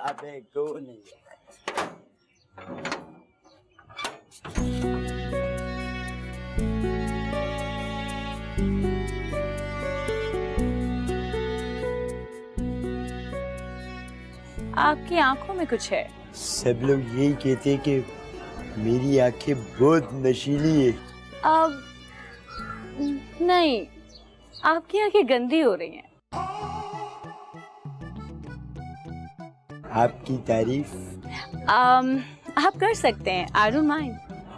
अबे कौन है? आपकी आंखों में कुछ है। सब लोग यही कहते हैं कि मेरी आंखें बहुत नशीली है। अब नहीं, आपकी आंखें गंदी हो रही हैं। आपकी तारीफ आप कर सकते हैं, आई डोंट माइंड।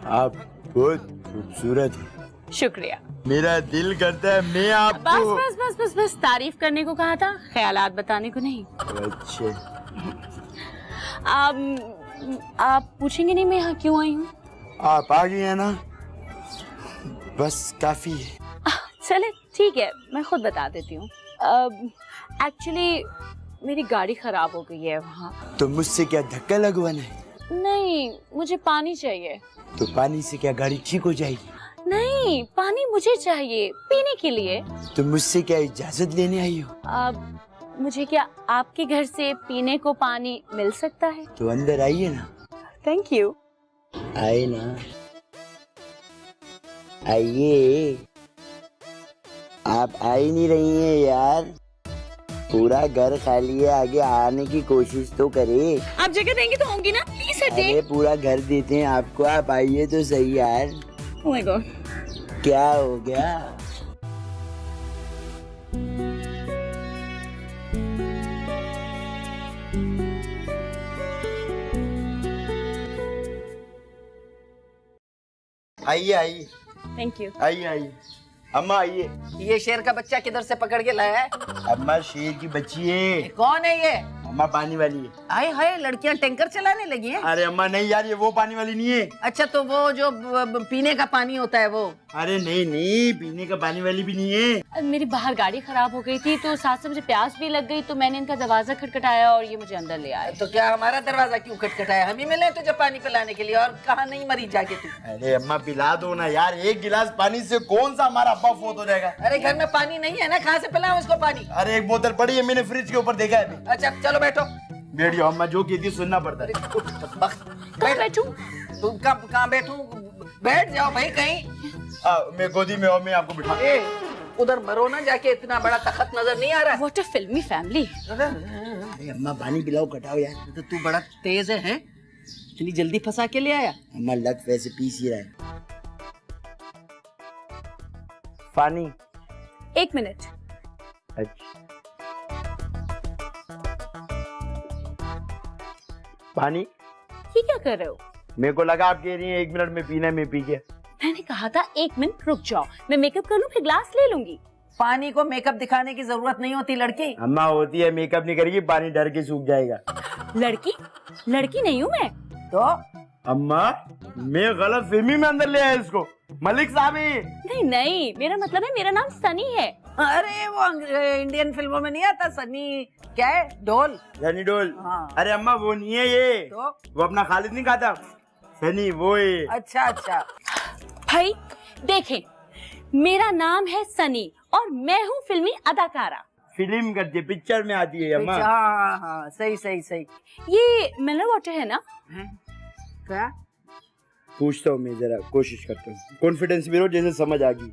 आप बहुत खूबसूरत हैं। शुक्रिया। मेरा दिल करता है मैं बस आपको बस बस बस बस तारीफ करने को कहा था, ख्यालात बताने को नहीं। अच्छा आप पूछेंगे नहीं मैं यहाँ क्यों आई हूँ? आप आ गए हैं ना, बस काफी है। चले ठीक है, मैं खुद बता देती हूँ। एक्चुअली मेरी गाड़ी खराब हो गई है वहाँ। तो मुझसे क्या धक्का लगवाना है? नहीं, मुझे पानी चाहिए। तो पानी से क्या गाड़ी ठीक हो जाएगी? नहीं, पानी मुझे चाहिए पीने के लिए। तो मुझसे क्या इजाजत लेने आई हो? मुझे क्या आपके घर से पीने को पानी मिल सकता है? तो अंदर आइए ना। Thank you. आइए ना, आइए। आप आ ही नहीं रही हैं यार, पूरा घर खाली है, आगे आने की कोशिश तो करे। आप जगह देंगे तो होंगी ना, प्लीज हटिए। अरे पूरा घर देते हैं आपको, आप आइए तो सही यार। ओह माय गॉड, क्या हो गया? आइए आइए। Thank you. आइए आइए। अम्मा आइए। ये शेर का बच्चा किधर से पकड़ के लाया है? अम्मा शेर की बच्ची है। कौन है ये? अम्मा पानी वाली है। आए हाय, लड़कियां टैंकर चलाने लगी हैं। अरे अम्मा नहीं यार, ये वो पानी वाली नहीं है। अच्छा, तो वो जो पीने का पानी होता है वो? अरे नहीं नहीं, पीने का पानी वाली भी नहीं है। मेरी बाहर गाड़ी खराब हो गई थी तो साथ से मुझे प्यास भी लग गई, तो मैंने इनका दरवाजा खटखटाया और ये मुझे अंदर ले आए। तो क्या हमारा दरवाजा क्यों खटखटाया? हम ही मिले तुझे पानी पिलाने के लिए, और कहाँ नहीं मरी जाके तू? अरे अम्मा पिला दो ना यार, एक गिलास पानी से कौन सा हमारा अब्बा फोत हो जाएगा। अरे घर में पानी नहीं है ना, कहाँ से पिलाऊं उसको पानी? अरे एक बोतल पड़ी है, मैंने फ्रिज के ऊपर देखा है अभी। अच्छा चलो बैठो। बैठ जाओ अम्मा, जो कहती है सुनना पड़ता है। कहाँ बैठूं? तुम कहाँ बैठूं? बैठ जाओ भाई कहीं। मैं गोदी में हूँ, मैं आपको बिठा। उधर मरो ना जाके, इतना बड़ा तख्त नजर नहीं आ रहा? व्हाट अ फिल्मी फैमिली। अरे अम्मा पानी पिलाओ, कटाओ यार। तो तू बड़ा तेज है? इतनी जल्दी फंसा के ले आया? अम्मा लग वैसे पीस ही रहा है। पानी। 1 मिनट। अच्छा पानी। ये क्या कर रहे हो? मेरे को लगा आप कह रही हैं 1 मिनट में पीना है, मैं पी गया। मैंने कहा था 1 मिनट रुक जाओ, मैं मेकअप कर लूं फिर ग्लास ले लूंगी। पानी को मेकअप दिखाने की जरूरत नहीं होती लड़की। अम्मा होती है, मेकअप नहीं करेगी, पानी डर के सूख जाएगा। लड़की लड़की नहीं हूँ मैं। तो अम्मा मैं गलत फहमी में अंदर ले आया इसको। मलिक साहब ही। नहीं नहीं, मेरा मतलब है मेरा नाम सनी है। अरे वो इंडियन फिल्मों में नहीं आता सनी, क्या है, ढोल? सनी ढोल। हाँ। अरे अम्मा वो नहीं है ये। तो वो अपना खालिद नहीं खाता, सनी वो है। अच्छा अच्छा। भाई देखें, मेरा नाम है सनी और मैं हूँ फिल्मी अदाकारा। फिल्म करती है, पिक्चर में आती है अम्मा। हाँ हाँ, सही सही सही। ये मिनरल वाटर है ना? क्या पूछता हूँ मैं, जरा कोशिश करता हूँ, कॉन्फिडेंस में रहो, जैसे समझ आ गई।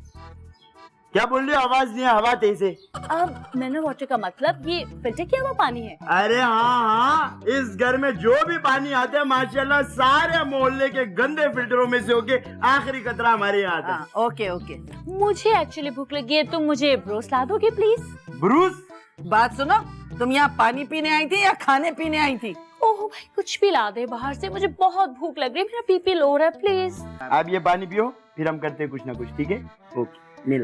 क्या बोल रहे हो? आवाज नहीं है, हवा तेज है। अब मिनरल वाटर का मतलब ये फिल्टर किया हुआ पानी है। अरे हाँ हाँ, इस घर में जो भी पानी आता है माशाल्लाह सारे मोहल्ले के गंदे फिल्टरों में से होके आखिरी कतरा हमारे यहाँ आता है। Okay okay. मुझे एक्चुअली भूख लगी है, तुम मुझे ब्रोस ला दोगे प्लीज? ब्रूस। बात सुनो, तुम यहाँ पानी पीने आई थी या खाने पीने आई थी? ओह भाई कुछ भी ला दे बाहर से, मुझे बहुत भूख लग रही है, मेरा बीपी लो रहा है प्लीज। आप ये पानी पियो, फिर हम करते हैं कुछ ना कुछ, ठीक है? ओके।